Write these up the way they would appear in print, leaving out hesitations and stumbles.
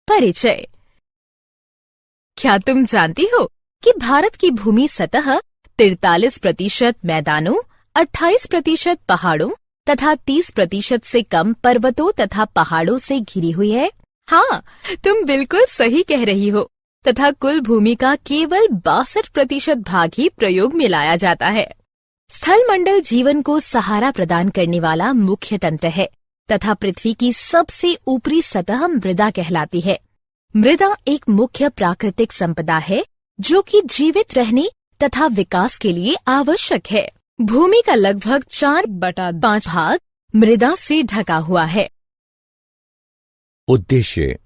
परिचय। क्या तुम जानती हो कि भारत की भूमि सतह 43% मैदानों, 28% पहाड़ों तथा 30% से कम पर्वतों तथा पहाड़ों से घिरी हुई है? हाँ, तुम बिल्कुल सही कह रही हो। तथा कुल भूमि का केवल 62% भाग ही प्रयोग में लाया जाता है। स्थलमंडल जीवन को सहारा प्रदान करने वाला मुख्य तंत्र है तथा पृथ्वी की सबसे ऊपरी सतह मृदा कहलाती है। मृदा एक मुख्य प्राकृतिक संपदा है जो कि जीवित रहने तथा विकास के लिए आवश्यक है। भूमि का लगभग 4/5 भाग मृदा से ढका हुआ है। उद्देश्य।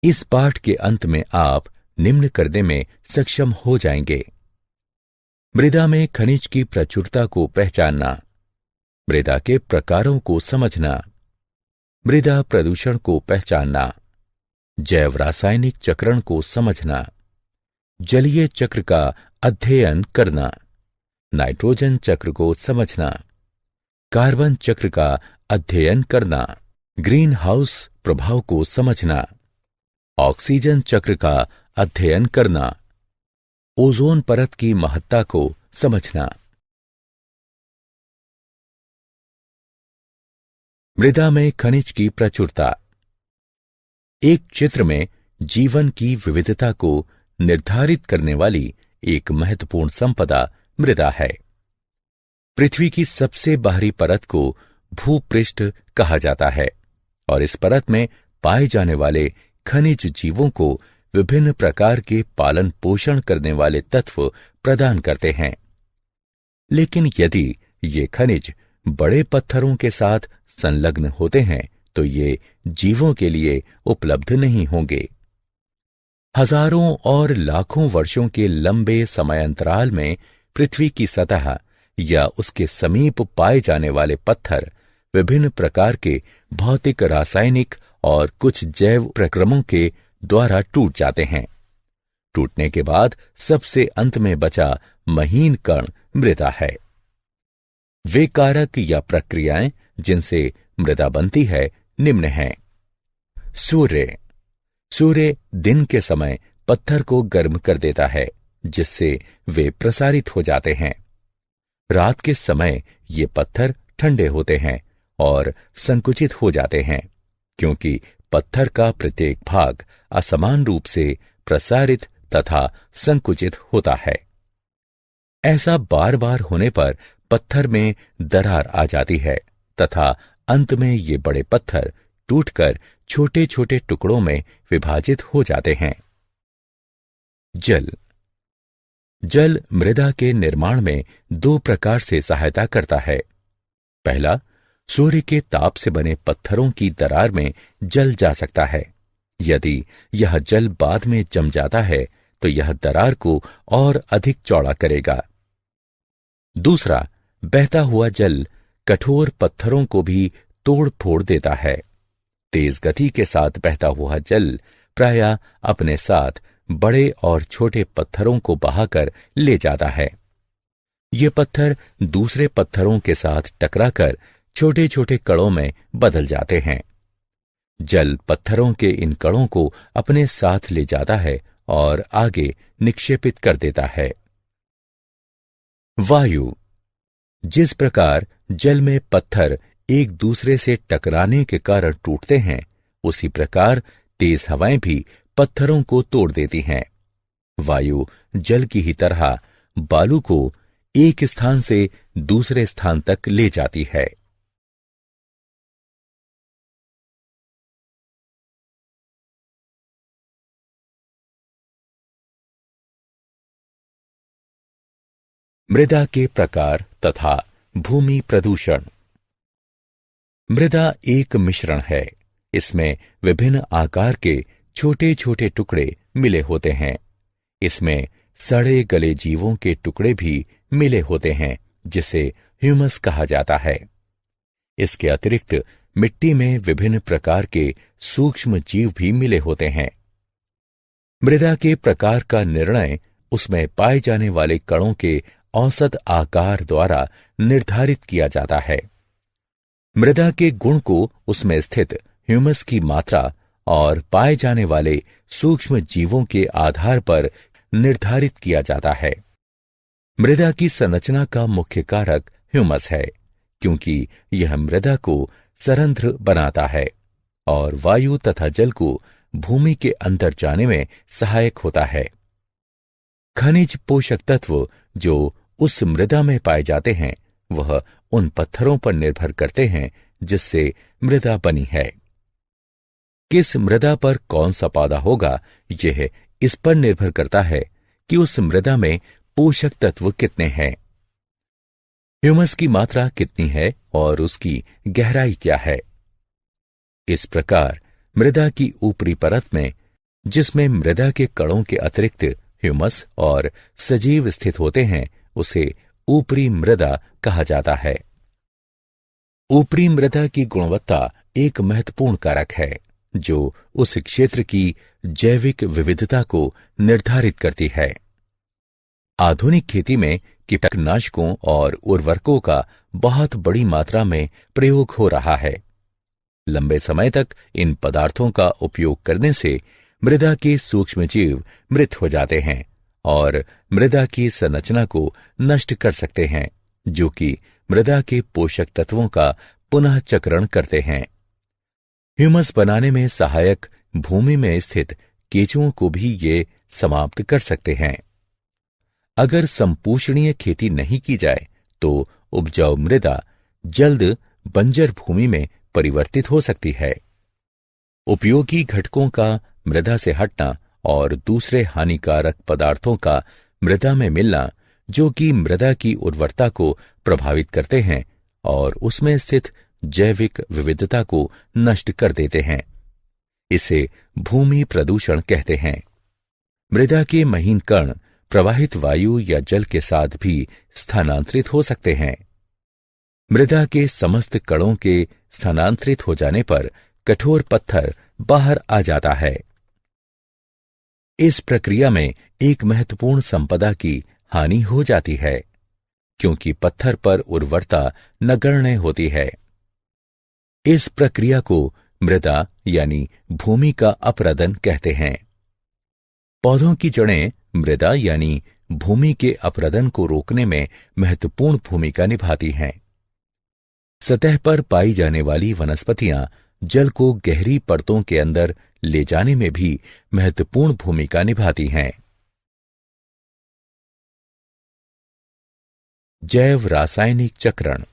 इस पाठ के अंत में आप निम्न करने में सक्षम हो जाएंगे: मृदा में खनिज की प्रचुरता को पहचानना, मृदा के प्रकारों को समझना, मृदा प्रदूषण को पहचानना, जैव रासायनिक चक्रण को समझना, जलीय चक्र का अध्ययन करना, नाइट्रोजन चक्र को समझना, कार्बन चक्र का अध्ययन करना, ग्रीन हाउस प्रभाव को समझना, ऑक्सीजन चक्र का अध्ययन करना, ओजोन परत की महत्ता को समझना। मृदा में खनिज की प्रचुरता। एक क्षेत्र में जीवन की विविधता को निर्धारित करने वाली एक महत्वपूर्ण संपदा मृदा है। पृथ्वी की सबसे बाहरी परत को भूपृष्ठ कहा जाता है और इस परत में पाए जाने वाले खनिज जीवों को विभिन्न प्रकार के पालन पोषण करने वाले तत्व प्रदान करते हैं। लेकिन यदि ये खनिज बड़े पत्थरों के साथ संलग्न होते हैं तो ये जीवों के लिए उपलब्ध नहीं होंगे। हजारों और लाखों वर्षों के लंबे समयांतराल में पृथ्वी की सतह या उसके समीप पाए जाने वाले पत्थर विभिन्न प्रकार के भौतिक, रासायनिक और कुछ जैव प्रक्रमों के द्वारा टूट जाते हैं। टूटने के बाद सबसे अंत में बचा महीन कण मृदा है। वे कारक या प्रक्रियाएं जिनसे मृदा बनती है निम्न हैं। सूर्य दिन के समय पत्थर को गर्म कर देता है जिससे वे प्रसारित हो जाते हैं। रात के समय ये पत्थर ठंडे होते हैं और संकुचित हो जाते हैं क्योंकि पत्थर का प्रत्येक भाग असमान रूप से प्रसारित तथा संकुचित होता है। ऐसा बार बार होने पर पत्थर में दरार आ जाती है तथा अंत में ये बड़े पत्थर टूटकर छोटे छोटे टुकड़ों में विभाजित हो जाते हैं। जल मृदा के निर्माण में दो प्रकार से सहायता करता है। पहला, सूर्य के ताप से बने पत्थरों की दरार में जल जा सकता है। यदि यह जल बाद में जम जाता है तो यह दरार को और अधिक चौड़ा करेगा। दूसरा, बहता हुआ जल कठोर पत्थरों को भी तोड़ फोड़ देता है। तेज गति के साथ बहता हुआ जल प्रायः अपने साथ बड़े और छोटे पत्थरों को बहाकर ले जाता है। ये पत्थर दूसरे पत्थरों के साथ टकराकर छोटे छोटे कणों में बदल जाते हैं। जल पत्थरों के इन कणों को अपने साथ ले जाता है और आगे निक्षेपित कर देता है। वायु। जिस प्रकार जल में पत्थर एक दूसरे से टकराने के कारण टूटते हैं, उसी प्रकार तेज हवाएं भी पत्थरों को तोड़ देती हैं। वायु जल की ही तरह बालू को एक स्थान से दूसरे स्थान तक ले जाती है। मृदा के प्रकार तथा भूमि प्रदूषण। मृदा एक मिश्रण है। इसमें विभिन्न आकार के छोटे छोटे टुकड़े मिले होते हैं। इसमें सड़े गले जीवों के टुकड़े भी मिले होते हैं जिसे ह्यूमस कहा जाता है। इसके अतिरिक्त मिट्टी में विभिन्न प्रकार के सूक्ष्म जीव भी मिले होते हैं। मृदा के प्रकार का निर्णय उसमें पाए जाने वाले कणों के औसत आकार द्वारा निर्धारित किया जाता है। मृदा के गुण को उसमें स्थित ह्यूमस की मात्रा और पाए जाने वाले सूक्ष्म जीवों के आधार पर निर्धारित किया जाता है। मृदा की संरचना का मुख्य कारक ह्यूमस है, क्योंकि यह मृदा को सरंध्र बनाता है और वायु तथा जल को भूमि के अंदर जाने में सहायक होता है। खनिज पोषक तत्व जो उस मृदा में पाए जाते हैं वह उन पत्थरों पर निर्भर करते हैं जिससे मृदा बनी है। किस मृदा पर कौन सा पौधा होगा, यह इस पर निर्भर करता है कि उस मृदा में पोषक तत्व कितने हैं, ह्यूमस की मात्रा कितनी है और उसकी गहराई क्या है। इस प्रकार मृदा की ऊपरी परत में, जिसमें मृदा के कणों के अतिरिक्त ह्यूमस और सजीव स्थित होते हैं, उसे ऊपरी मृदा कहा जाता है। ऊपरी मृदा की गुणवत्ता एक महत्वपूर्ण कारक है जो उस क्षेत्र की जैविक विविधता को निर्धारित करती है। आधुनिक खेती में कीटनाशकों और उर्वरकों का बहुत बड़ी मात्रा में प्रयोग हो रहा है। लंबे समय तक इन पदार्थों का उपयोग करने से मृदा के सूक्ष्मजीव मृत हो जाते हैं और मृदा की संरचना को नष्ट कर सकते हैं, जो कि मृदा के पोषक तत्वों का पुनः चक्रण करते हैं। ह्यूमस बनाने में सहायक भूमि में स्थित केंचुओं को भी ये समाप्त कर सकते हैं। अगर संपोषणीय खेती नहीं की जाए तो उपजाऊ मृदा जल्द बंजर भूमि में परिवर्तित हो सकती है। उपयोगी घटकों का मृदा से हटना और दूसरे हानिकारक पदार्थों का मृदा में मिलना, जो कि मृदा की उर्वरता को प्रभावित करते हैं और उसमें स्थित जैविक विविधता को नष्ट कर देते हैं, इसे भूमि प्रदूषण कहते हैं। मृदा के महीन कण प्रवाहित वायु या जल के साथ भी स्थानांतरित हो सकते हैं। मृदा के समस्त कणों के स्थानांतरित हो जाने पर कठोर पत्थर बाहर आ जाता है। इस प्रक्रिया में एक महत्वपूर्ण संपदा की हानि हो जाती है, क्योंकि पत्थर पर उर्वरता नगण्य होती है। इस प्रक्रिया को मृदा यानी भूमि का अपरदन कहते हैं। पौधों की जड़ें मृदा यानी भूमि के अपरदन को रोकने में महत्वपूर्ण भूमिका निभाती हैं। सतह पर पाई जाने वाली वनस्पतियां जल को गहरी परतों के अंदर ले जाने में भी महत्वपूर्ण भूमिका निभाती हैं। जैव रासायनिक चक्रण।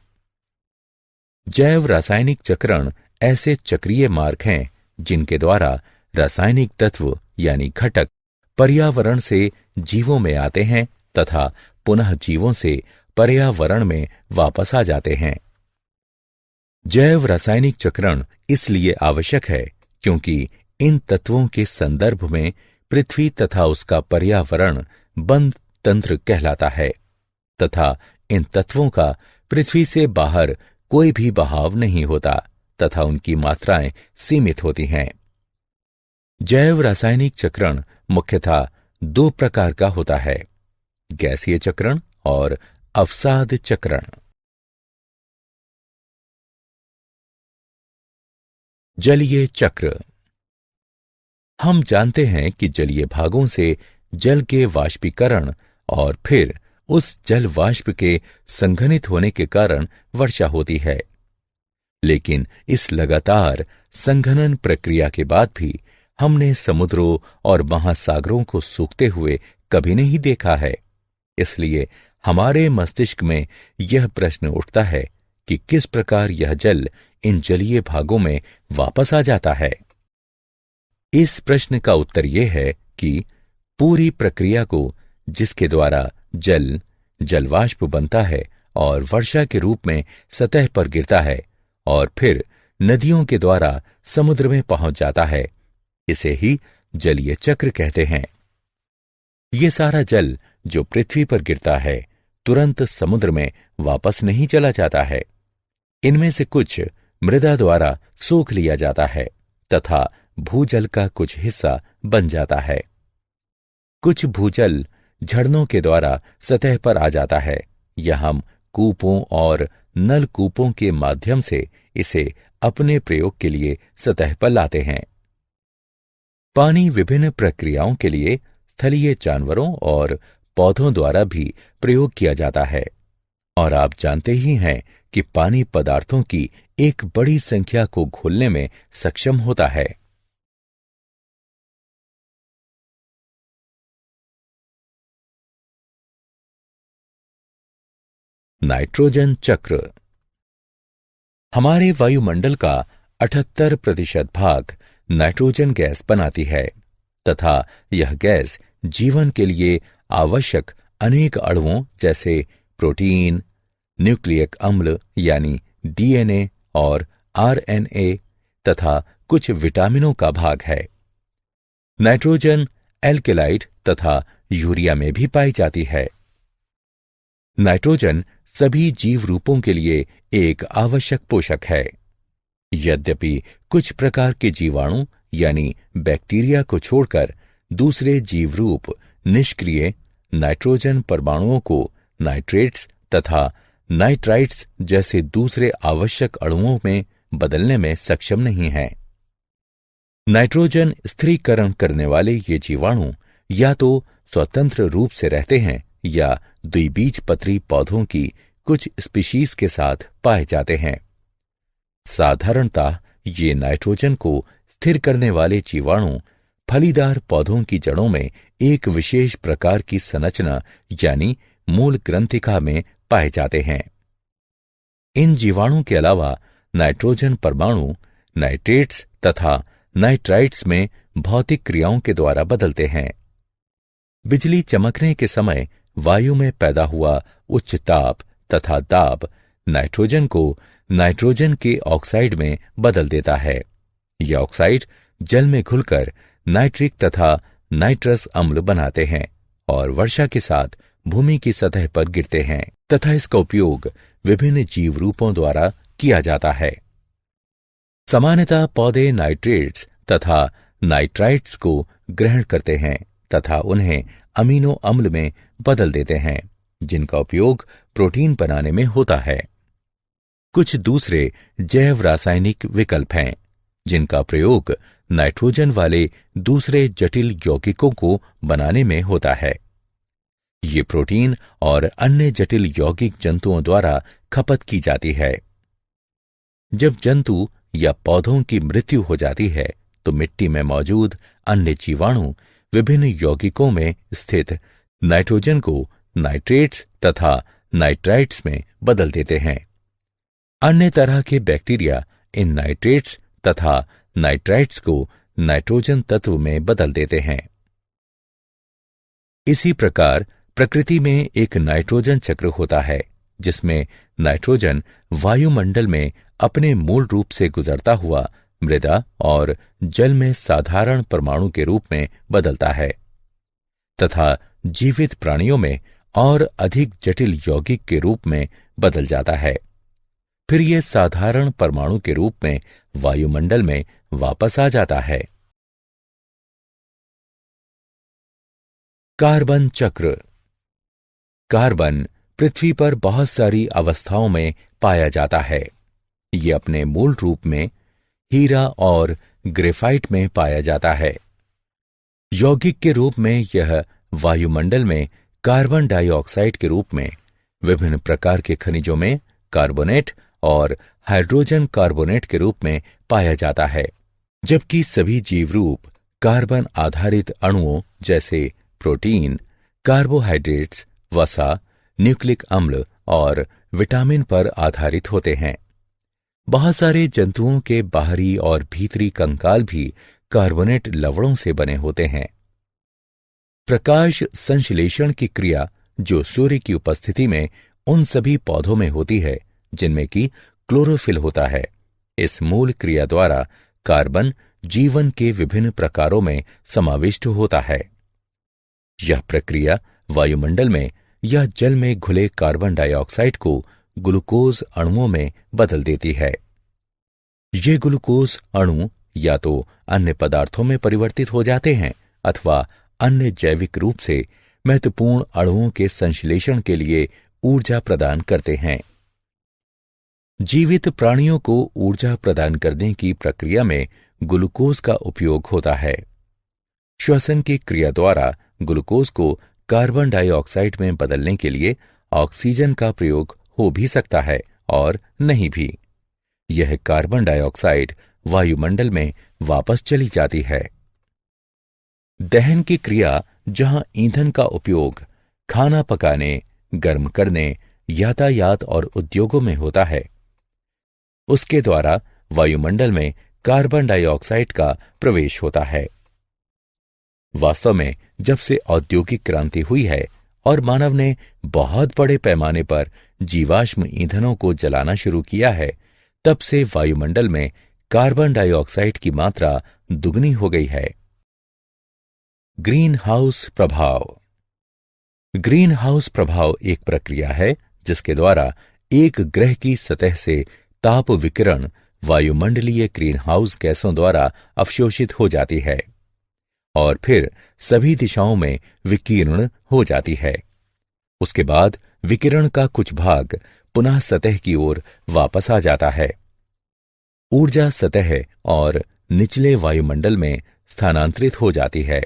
जैव रासायनिक चक्रण ऐसे चक्रीय मार्ग हैं जिनके द्वारा रासायनिक तत्व यानी घटक पर्यावरण से जीवों में आते हैं तथा पुनः जीवों से पर्यावरण में वापस आ जाते हैं। जैव रासायनिक चक्रण इसलिए आवश्यक है क्योंकि इन तत्वों के संदर्भ में पृथ्वी तथा उसका पर्यावरण बंद तंत्र कहलाता है तथा इन तत्वों का पृथ्वी से बाहर कोई भी बहाव नहीं होता तथा उनकी मात्राएं सीमित होती हैं। जैव रासायनिक चक्रण मुख्यतः दो प्रकार का होता है, गैसीय चक्रण और अवसाद चक्रण। जलीय चक्र। हम जानते हैं कि जलीय भागों से जल के वाष्पीकरण और फिर उस जल वाष्प के संघनित होने के कारण वर्षा होती है, लेकिन इस लगातार संघनन प्रक्रिया के बाद भी हमने समुद्रों और महासागरों को सूखते हुए कभी नहीं देखा है। इसलिए हमारे मस्तिष्क में यह प्रश्न उठता है कि किस प्रकार यह जल इन जलीय भागों में वापस आ जाता है। इस प्रश्न का उत्तर यह है कि पूरी प्रक्रिया को, जिसके द्वारा जल जलवाष्प बनता है और वर्षा के रूप में सतह पर गिरता है और फिर नदियों के द्वारा समुद्र में पहुंच जाता है, इसे ही जलीय चक्र कहते हैं। ये सारा जल जो पृथ्वी पर गिरता है तुरंत समुद्र में वापस नहीं चला जाता है। इनमें से कुछ मृदा द्वारा सोख लिया जाता है तथा भूजल का कुछ हिस्सा बन जाता है। कुछ भूजल झरनों के द्वारा सतह पर आ जाता है या हम कूपों और नलकूपों के माध्यम से इसे अपने प्रयोग के लिए सतह पर लाते हैं। पानी विभिन्न प्रक्रियाओं के लिए स्थलीय जानवरों और पौधों द्वारा भी प्रयोग किया जाता है, और आप जानते ही हैं कि पानी पदार्थों की एक बड़ी संख्या को घोलने में सक्षम होता है। नाइट्रोजन चक्र। हमारे वायुमंडल का 78% भाग नाइट्रोजन गैस बनाती है तथा यह गैस जीवन के लिए आवश्यक अनेक अणुओं जैसे प्रोटीन, न्यूक्लिक अम्ल यानी डीएनए और आरएनए तथा कुछ विटामिनों का भाग है। नाइट्रोजन एल्केलाइड तथा यूरिया में भी पाई जाती है। नाइट्रोजन सभी जीव रूपों के लिए एक आवश्यक पोषक है। यद्यपि कुछ प्रकार के जीवाणु यानी बैक्टीरिया को छोड़कर दूसरे जीव रूप निष्क्रिय नाइट्रोजन परमाणुओं को नाइट्रेट्स तथा नाइट्राइट्स जैसे दूसरे आवश्यक अणुओं में बदलने में सक्षम नहीं हैं। नाइट्रोजन स्थिरीकरण करने वाले ये जीवाणु या तो स्वतंत्र रूप से रहते हैं या द्विबीजपत्री पौधों की कुछ स्पीशीज के साथ पाए जाते हैं। साधारणतः ये नाइट्रोजन को स्थिर करने वाले जीवाणु फलीदार पौधों की जड़ों में एक विशेष प्रकार की संरचना यानी मूल ग्रंथिका में पाए जाते हैं। इन जीवाणु के अलावा नाइट्रोजन परमाणु नाइट्रेट्स तथा नाइट्राइट्स में भौतिक क्रियाओं के द्वारा बदलते हैं। बिजली चमकने के समय वायु में पैदा हुआ उच्च ताप तथा दाब नाइट्रोजन को नाइट्रोजन के ऑक्साइड में बदल देता है। यह ऑक्साइड जल में घुलकर नाइट्रिक तथा नाइट्रस अम्ल बनाते हैं और वर्षा के साथ भूमि की सतह पर गिरते हैं तथा इसका उपयोग विभिन्न जीव रूपों द्वारा किया जाता है। सामान्यतः पौधे नाइट्रेट्स तथा नाइट्राइट्स को ग्रहण करते हैं तथा उन्हें अमीनो अम्ल में बदल देते हैं, जिनका उपयोग प्रोटीन बनाने में होता है। कुछ दूसरे जैव रासायनिक विकल्प हैं जिनका प्रयोग नाइट्रोजन वाले दूसरे जटिल यौगिकों को बनाने में होता है। ये प्रोटीन और अन्य जटिल यौगिक जंतुओं द्वारा खपत की जाती है। जब जंतु या पौधों की मृत्यु हो जाती है तो मिट्टी में मौजूद अन्य जीवाणु विभिन्न यौगिकों में स्थित नाइट्रोजन को नाइट्रेट्स तथा नाइट्राइट्स में बदल देते हैं। अन्य तरह के बैक्टीरिया इन नाइट्रेट्स तथा नाइट्राइट्स को नाइट्रोजन तत्व में बदल देते हैं। इसी प्रकार प्रकृति में एक नाइट्रोजन चक्र होता है जिसमें नाइट्रोजन वायुमंडल में अपने मूल रूप से गुजरता हुआ मृदा और जल में साधारण परमाणु के रूप में बदलता है तथा जीवित प्राणियों में और अधिक जटिल यौगिक के रूप में बदल जाता है। फिर यह साधारण परमाणु के रूप में वायुमंडल में वापस आ जाता है। कार्बन चक्र। कार्बन पृथ्वी पर बहुत सारी अवस्थाओं में पाया जाता है। ये अपने मूल रूप में हीरा और ग्रेफाइट में पाया जाता है। यौगिक के रूप में यह वायुमंडल में कार्बन डाइऑक्साइड के रूप में विभिन्न प्रकार के खनिजों में कार्बोनेट और हाइड्रोजन कार्बोनेट के रूप में पाया जाता है, जबकि सभी जीव रूप कार्बन आधारित अणुओं जैसे प्रोटीन, कार्बोहाइड्रेट्स, वसा, न्यूक्लिक अम्ल और विटामिन पर आधारित होते हैं। बहुत सारे जंतुओं के बाहरी और भीतरी कंकाल भी कार्बोनेट लवणों से बने होते हैं। प्रकाश संश्लेषण की क्रिया जो सूर्य की उपस्थिति में उन सभी पौधों में होती है जिनमें कि क्लोरोफिल होता है, इस मूल क्रिया द्वारा कार्बन जीवन के विभिन्न प्रकारों में समाविष्ट होता है। यह प्रक्रिया वायुमंडल में या जल में घुले कार्बन डाइऑक्साइड को ग्लूकोज अणुओं में बदल देती है। ये ग्लूकोज अणु या तो अन्य पदार्थों में परिवर्तित हो जाते हैं अथवा अन्य जैविक रूप से महत्वपूर्ण अणुओं के संश्लेषण के लिए ऊर्जा प्रदान करते हैं। जीवित प्राणियों को ऊर्जा प्रदान करने की प्रक्रिया में ग्लूकोज का उपयोग होता है। श्वसन की क्रिया द्वारा ग्लूकोज को कार्बन डाइऑक्साइड में बदलने के लिए ऑक्सीजन का प्रयोग हो भी सकता है और नहीं भी। यह कार्बन डाइऑक्साइड वायुमंडल में वापस चली जाती है। दहन की क्रिया, जहां ईंधन का उपयोग खाना पकाने, गर्म करने, यातायात और उद्योगों में होता है, उसके द्वारा वायुमंडल में कार्बन डाइऑक्साइड का प्रवेश होता है। वास्तव में जब से औद्योगिक क्रांति हुई है और मानव ने बहुत बड़े पैमाने पर जीवाश्म ईंधनों को जलाना शुरू किया है, तब से वायुमंडल में कार्बन डाइऑक्साइड की मात्रा दुगनी हो गई है। ग्रीन हाउस प्रभाव। ग्रीन हाउस प्रभाव एक प्रक्रिया है जिसके द्वारा एक ग्रह की सतह से ताप विकिरण वायुमंडलीय ग्रीन हाउस गैसों द्वारा अवशोषित हो जाती है और फिर सभी दिशाओं में विकीर्ण हो जाती है। उसके बाद विकिरण का कुछ भाग पुनः सतह की ओर वापस आ जाता है। ऊर्जा सतह और निचले वायुमंडल में स्थानांतरित हो जाती है।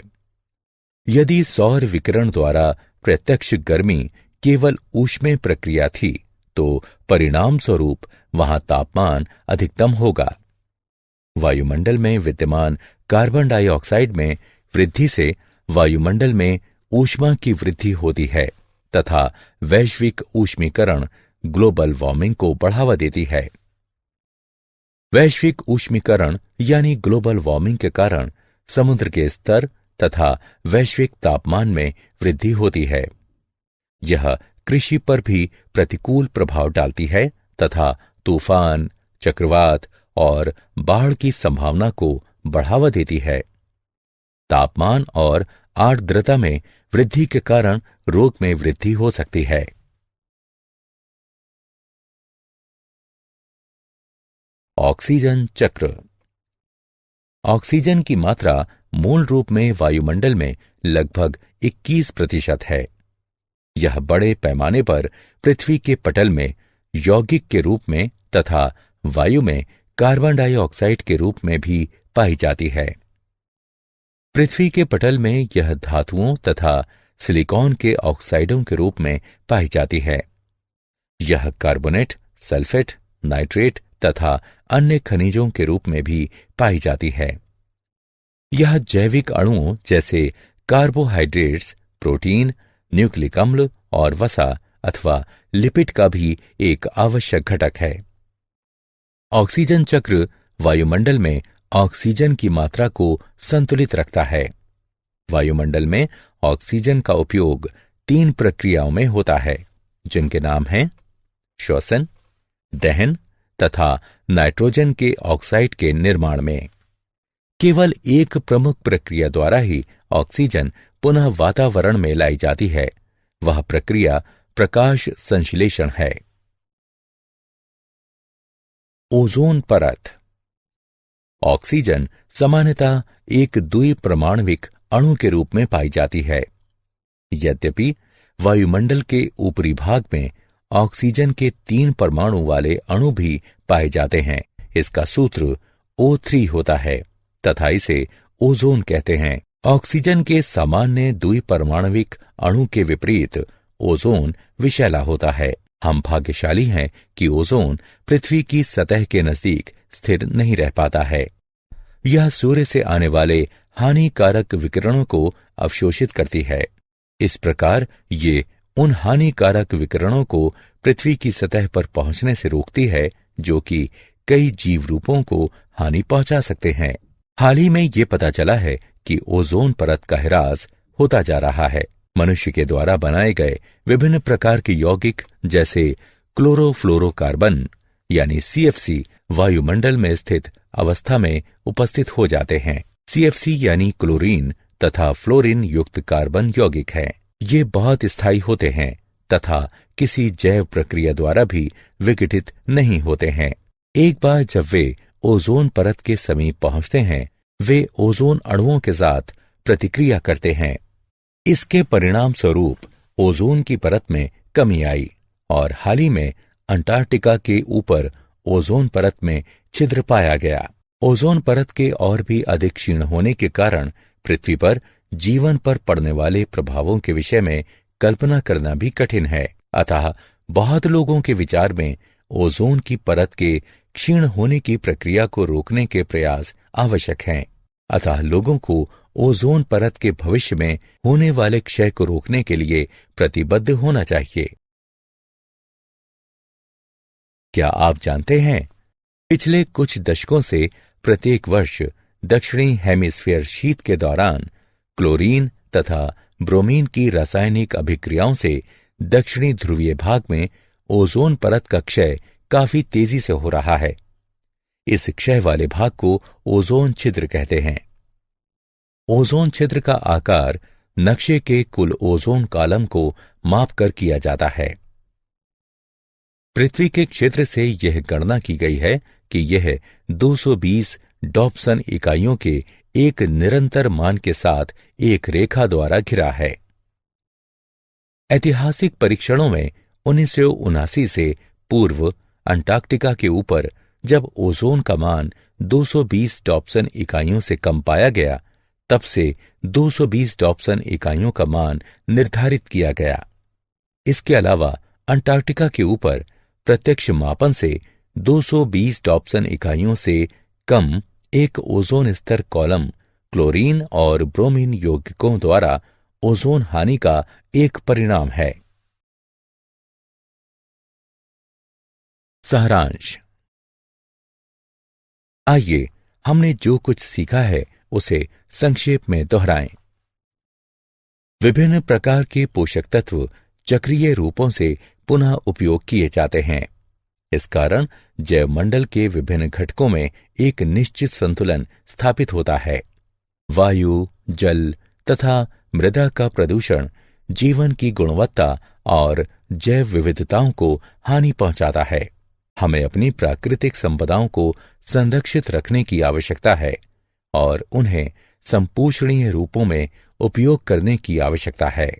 यदि सौर विकिरण द्वारा प्रत्यक्ष गर्मी केवल ऊष्मीय प्रक्रिया थी, तो परिणाम स्वरूप वहां तापमान अधिकतम होगा। वायुमंडल में विद्यमान कार्बन डाइऑक्साइड में वृद्धि से वायुमंडल में ऊष्मा की वृद्धि होती है तथा वैश्विक ऊष्मीकरण ग्लोबल वार्मिंग को बढ़ावा देती है। वैश्विक ऊष्मीकरण यानी ग्लोबल वार्मिंग के कारण समुद्र के स्तर तथा वैश्विक तापमान में वृद्धि होती है। यह कृषि पर भी प्रतिकूल प्रभाव डालती है तथा तूफान, चक्रवात और बाढ़ की संभावना को बढ़ावा देती है। तापमान और आर्द्रता में वृद्धि के कारण रोग में वृद्धि हो सकती है। ऑक्सीजन चक्र। ऑक्सीजन की मात्रा मूल रूप में वायुमंडल में लगभग 21% है। यह बड़े पैमाने पर पृथ्वी के पटल में यौगिक के रूप में तथा वायु में कार्बन डाइऑक्साइड के रूप में भी पाई जाती है। पृथ्वी के पटल में यह धातुओं तथा सिलिकॉन के ऑक्साइडों के रूप में पाई जाती है। यह कार्बोनेट, सल्फेट, नाइट्रेट तथा अन्य खनिजों के रूप में भी पाई जाती है। यह जैविक अणुओं जैसे कार्बोहाइड्रेट्स, प्रोटीन, न्यूक्लिक अम्ल और वसा अथवा लिपिड का भी एक आवश्यक घटक है। ऑक्सीजन चक्र वायुमंडल में ऑक्सीजन की मात्रा को संतुलित रखता है। वायुमंडल में ऑक्सीजन का उपयोग 3 प्रक्रियाओं में होता है, जिनके नाम हैं श्वसन, दहन तथा नाइट्रोजन के ऑक्साइड के निर्माण में। केवल एक प्रमुख प्रक्रिया द्वारा ही ऑक्सीजन पुनः वातावरण में लाई जाती है। वह प्रक्रिया प्रकाश संश्लेषण है। ओजोन परत। ऑक्सीजन सामान्यतः एक द्विपरमाणविक अणु के रूप में पाई जाती है। यद्यपि वायुमंडल के ऊपरी भाग में ऑक्सीजन के 3 परमाणु वाले अणु भी पाए जाते हैं। इसका सूत्र O3 होता है तथा इसे ओजोन कहते हैं। ऑक्सीजन के सामान्य द्विपरमाणविक अणु के विपरीत ओजोन विषैला होता है। हम भाग्यशाली हैं कि ओजोन पृथ्वी की सतह के नजदीक स्थिर नहीं रह पाता है। यह सूर्य से आने वाले हानिकारक विकिरणों को अवशोषित करती है। इस प्रकार ये उन हानिकारक विकिरणों को पृथ्वी की सतह पर पहुंचने से रोकती है, जो कि कई जीव रूपों को हानि पहुंचा सकते हैं। हाल ही में ये पता चला है कि ओजोन परत का ह्रास होता जा रहा है। मनुष्य के द्वारा बनाए गए विभिन्न प्रकार के यौगिक जैसे क्लोरोफ्लोरोकार्बन यानी CFC वायुमंडल में स्थित अवस्था में उपस्थित हो जाते हैं। CFC यानी क्लोरीन तथा फ्लोरीन युक्त कार्बन यौगिक हैं। ये बहुत स्थायी होते हैं तथा किसी जैव प्रक्रिया द्वारा भी विघटित नहीं होते हैं। एक बार जब वे ओजोन परत के समीप पहुंचते हैं, वे ओजोन अणुओं के साथ प्रतिक्रिया करते हैं। इसके परिणाम स्वरूप ओजोन की परत में कमी आई और हाल ही में अंटार्कटिका के ऊपर ओजोन परत में छिद्र पाया गया। ओजोन परत के और भी अधिक क्षीण होने के कारण पृथ्वी पर जीवन पर पड़ने वाले प्रभावों के विषय में कल्पना करना भी कठिन है। अतः बहुत लोगों के विचार में ओजोन की परत के क्षीण होने की प्रक्रिया को रोकने के प्रयास आवश्यक हैं। अतः लोगों को ओजोन परत के भविष्य में होने वाले क्षय को रोकने के लिए प्रतिबद्ध होना चाहिए। क्या आप जानते हैं, पिछले कुछ दशकों से प्रत्येक वर्ष दक्षिणी हेमिस्फीयर शीत के दौरान क्लोरीन तथा ब्रोमीन की रासायनिक अभिक्रियाओं से दक्षिणी ध्रुवीय भाग में ओजोन परत का क्षय काफी तेजी से हो रहा है। इस क्षय वाले भाग को ओजोन छिद्र कहते हैं। ओजोन छिद्र का आकार नक्शे के कुल ओजोन कॉलम को मापकर किया जाता है। पृथ्वी के क्षेत्र से यह गणना की गई है कि यह 220 डॉप्सन इकाइयों के एक निरंतर मान के साथ एक रेखा द्वारा घिरा है। ऐतिहासिक परीक्षणों में 1979 से पूर्व अंटार्कटिका के ऊपर जब ओजोन का मान 220 डॉप्सन इकाइयों से कम पाया गया, तब से 220 डॉप्सन इकाइयों का मान निर्धारित किया गया। इसके अलावा अंटार्कटिका के ऊपर प्रत्यक्ष मापन से 220 डॉप्सन इकाइयों से कम एक ओजोन स्तर कॉलम क्लोरीन और ब्रोमीन यौगिकों द्वारा ओजोन हानि का एक परिणाम है। सारांश। आइए हमने जो कुछ सीखा है उसे संक्षेप में दोहराएं। विभिन्न प्रकार के पोषक तत्व चक्रीय रूपों से पुनः उपयोग किए जाते हैं। इस कारण जैवमंडल के विभिन्न घटकों में एक निश्चित संतुलन स्थापित होता है। वायु, जल तथा मृदा का प्रदूषण जीवन की गुणवत्ता और जैव विविधताओं को हानि पहुंचाता है। हमें अपनी प्राकृतिक संपदाओं को संरक्षित रखने की आवश्यकता है और उन्हें संपोषणीय रूपों में उपयोग करने की आवश्यकता है।